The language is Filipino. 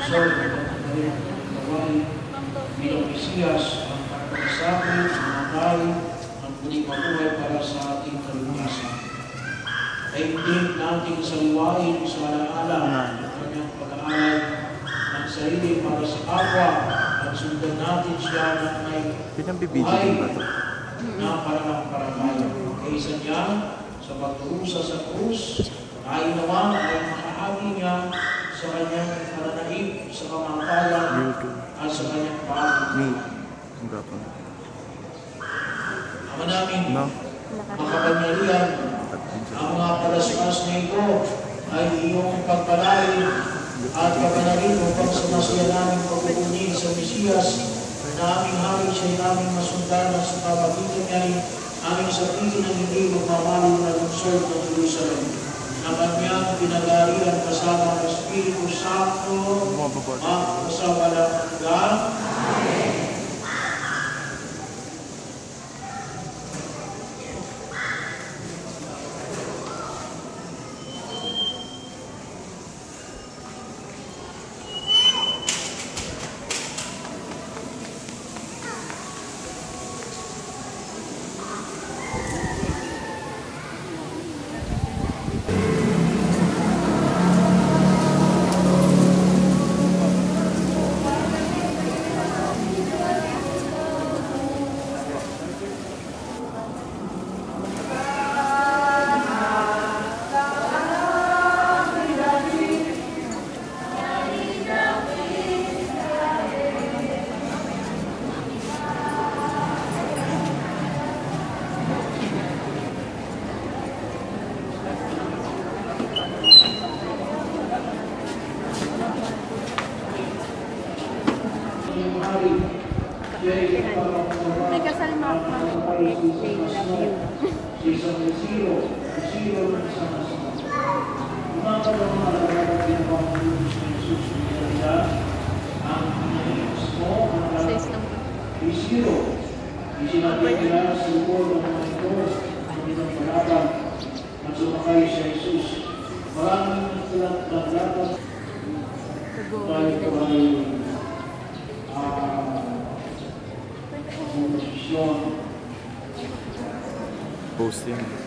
lungsod at ang kanyang gawain bilang Mesiyas ang pagpapasakit, mamatay, ang muling mabuhay para sa ating kaligtasan. Daigdig nating saliwain sa alaala ang kanyang pag-aalay ng sarili para sa kapwa at sundan natin siya na may buhay na paralang-parangayan. Kaysa niya sa pagdurusa sa krus, tayo naman ay makahagi niya sa kanyang pananaib, sa kamangkalan at sa kanyang pag-ibig. Ama namin, makapangyarihan, ang mga palaspas na ito ay iyong pagpalain at pagpanarin upang sa masaya naming pagpupunin sa Mesiyas na aming hari siya'y aming masundan at sa papagitan niya'y aming sabihin ng hindi magmamaling na lungsod ng Jerusalem na kanyang pinag-aarihan kasama ng Espiritu Santo magpasawalang hanggan. Amen. May kasal mo ako mag-they love you. Isang siro ng isang asama. Umaga ng mga alagang ginawa ng Diyos na Jesus niya ang pinahiyos mo, ang alagang isiro. Isinagpagkila sa lupon ng mga ito ng ilang palaban at sumakay sa Jesus. Maraming naglapat tayo ko ay posting